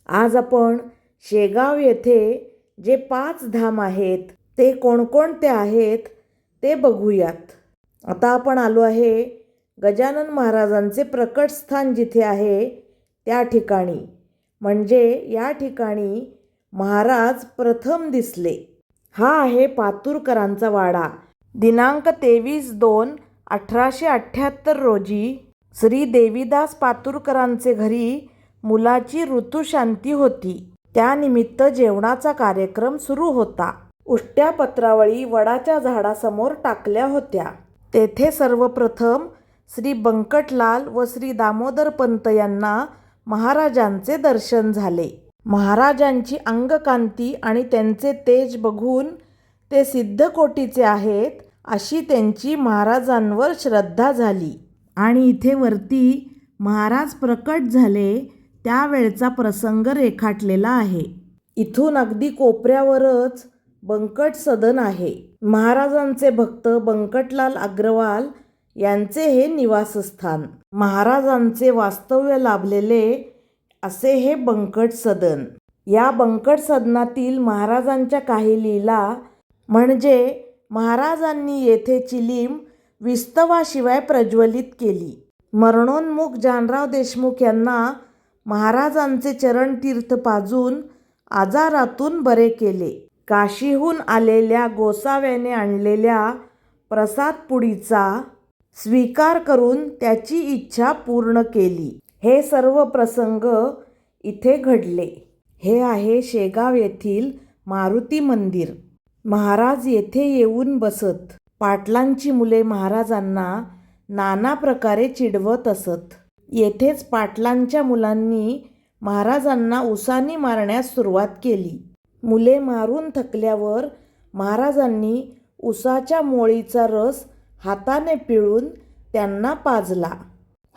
आज आपण शेगाव येथे जे 5 धाम आहेत ते कोणकोणते आहेत ते बघूयात. आता आपण आलो आहे गजानन महाराजांचे प्रकट स्थान जिथे आहे त्या ठिकाणी, म्हणजे या ठिकाणी महाराज प्रथम दिसले. हा आहे पातुरकरांचा वाडा. दिनांक 23/2/1878 रोजी श्री देवीदास पातुरकरांचे घरी मुलाची ऋतुशांती होती. त्यानिमित्त जेवणाचा कार्यक्रम सुरू होता. उष्ट्या पत्रावळी वडाच्या झाडासमोर टाकल्या होत्या. तेथे सर्वप्रथम श्री बंकटलाल व श्री दामोदरपंत यांना महाराजांचे दर्शन झाले. महाराजांची अंगकांती आणि त्यांचे तेज बघून ते सिद्धकोटीचे आहेत अशी त्यांची महाराजांवर श्रद्धा झाली. आणि इथे वरती महाराज प्रकट झाले त्यावेळचा प्रसंग रेखाटलेला आहे. इथून अगदी कोपऱ्यावरच बंकट सदन आहे. महाराजांचे भक्त बंकटलाल अग्रवाल यांचे हे निवासस्थान. महाराजांचे वास्तव्य लाभलेले असे हे बंकट सदन. या बंकट सदनातील महाराजांच्या काही लीला म्हणजे महाराजांनी येथे चिलीम विस्तवाशिवाय प्रज्वलित केली. मरणोन्मुख जानराव देशमुख यांना महाराजांचे चरणतीर्थ पाजून आजारातून बरे केले. काशीहून आलेल्या गोसाव्याने आणलेल्या प्रसादपुडीचा स्वीकार करून त्याची इच्छा पूर्ण केली. हे सर्व प्रसंग इथे घडले. हे आहे शेगाव येथील मारुती मंदिर. महाराज येथे येऊन बसत. पाटलांची मुले महाराजांना नाना प्रकारे चिडवत असत. येथेच पाटलांच्या मुलांनी महाराजांना उसानी मारण्यास सुरुवात केली. मुले मारून थकल्यावर महाराजांनी उसाच्या मोळीचा रस हाताने पिळून त्यांना पाजला.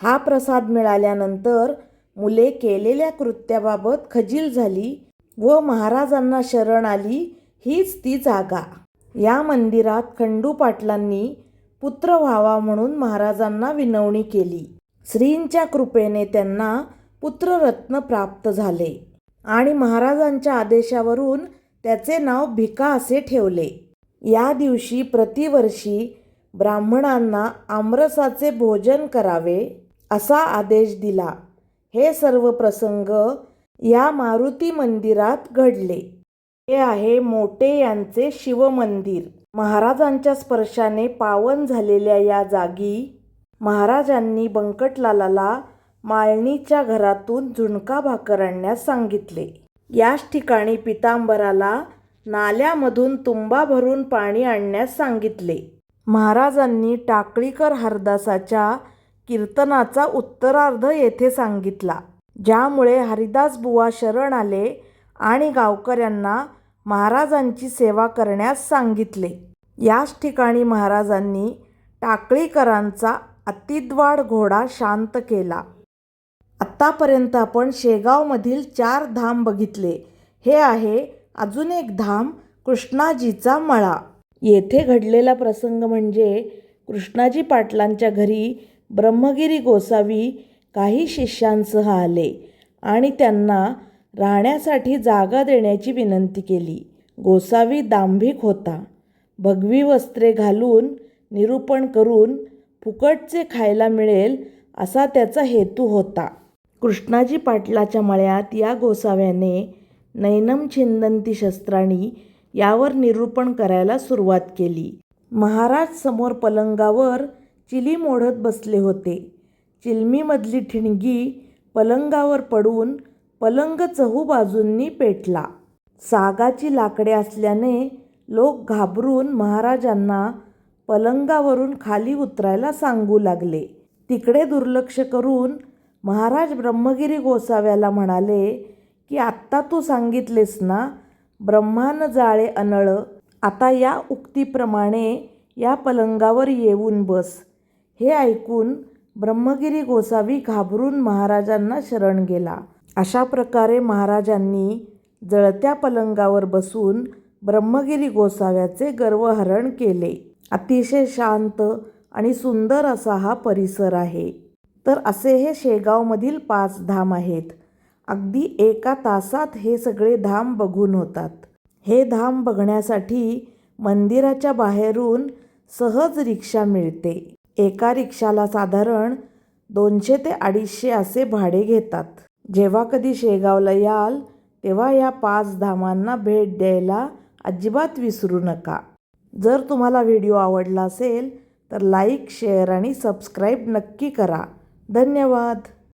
हा प्रसाद मिळाल्यानंतर मुले केलेल्या कृत्याबाबत खजील झाली व महाराजांना शरण आली. हीच ती जागा. या मंदिरात खंडू पाटलांनी पुत्र व्हावा म्हणून महाराजांना विनवणी केली. श्रींच्या कृपेने त्यांना पुत्ररत्न प्राप्त झाले आणि महाराजांच्या आदेशावरून त्याचे नाव भिका असे ठेवले. या दिवशी प्रतिवर्षी ब्राह्मणांना आमरसाचे भोजन करावे असा आदेश दिला. हे सर्व प्रसंग या मारुती मंदिरात घडले. हे आहे मोटे यांचे शिवमंदिर. महाराजांच्या स्पर्शाने पावन झालेल्या या जागी महाराजांनी बंकटलालाला माळणीच्या घरातून झुणका भाकर आणण्यास सांगितले. याच ठिकाणी पितांबराला नाल्यामधून तुंबा भरून पाणी आणण्यास सांगितले. महाराजांनी टाकळीकर हरदासाच्या कीर्तनाचा उत्तरार्ध येथे सांगितला, ज्यामुळे हरिदास बुवा शरण आले आणि गावकऱ्यांना महाराजांची सेवा करण्यास सांगितले. याच ठिकाणी महाराजांनी टाकळीकरांचा अतिद्वाड घोडा शांत केला. आत्तापर्यंत आपण शेगावमधील 4 धाम बघितले. हे आहे अजून एक धाम कृष्णाजीचा मळा. येथे घडलेला प्रसंग म्हणजे कृष्णाजी पाटलांच्या घरी ब्रह्मगिरी गोसावी काही शिष्यांसह आले आणि त्यांना राहण्यासाठी जागा देण्याची विनंती केली. गोसावी दांभिक होता. भगवी वस्त्रे घालून निरूपण करून फुकटचे खायला मिळेल असा त्याचा हेतू होता. कृष्णाजी पाटलाच्या मळ्यात या गोसाव्याने नैनम छिंदंती शस्त्राणी यावर निरूपण करायला सुरुवात केली. महाराज समोर पलंगावर चिलीम ओढत बसले होते. चिलमीमधली ठिणगी पलंगावर पडून पलंग चहूबाजूंनी पेटला. सागाची लाकडे असल्याने लोक घाबरून महाराजांना पलंगावरून खाली उतरायला सांगू लागले. तिकडे दुर्लक्ष करून महाराज ब्रह्मगिरी गोसाव्याला म्हणाले की आत्ता तू सांगितलेस ना, ब्रह्मान जाळे अनळ, आता या उक्तीप्रमाणे या पलंगावर येऊन बस. हे ऐकून ब्रह्मगिरी गोसावी घाबरून महाराजांना शरण गेला. अशा प्रकारे महाराजांनी जळत्या पलंगावर बसून ब्रह्मगिरी गोसाव्याचे गर्वहरण केले. अतिशय शांत आणि सुंदर असा हा परिसर आहे. तर असे हे शेगावमधील 5 धाम आहेत. अगदी एका तासात हे सगळे धाम बघून होतात. हे धाम बघण्यासाठी मंदिराच्या बाहेरून सहज रिक्षा मिळते. एका रिक्षाला साधारण 200 ते 250 असे भाडे घेतात. जेव्हा कधी शेगावला याल तेव्हा या 5 धामांना भेट द्यायला अजिबात विसरू नका. जर तुम्हाला व्हिडिओ आवडला असेल तर लाईक, शेअर आणि सबस्क्राईब नक्की करा. धन्यवाद.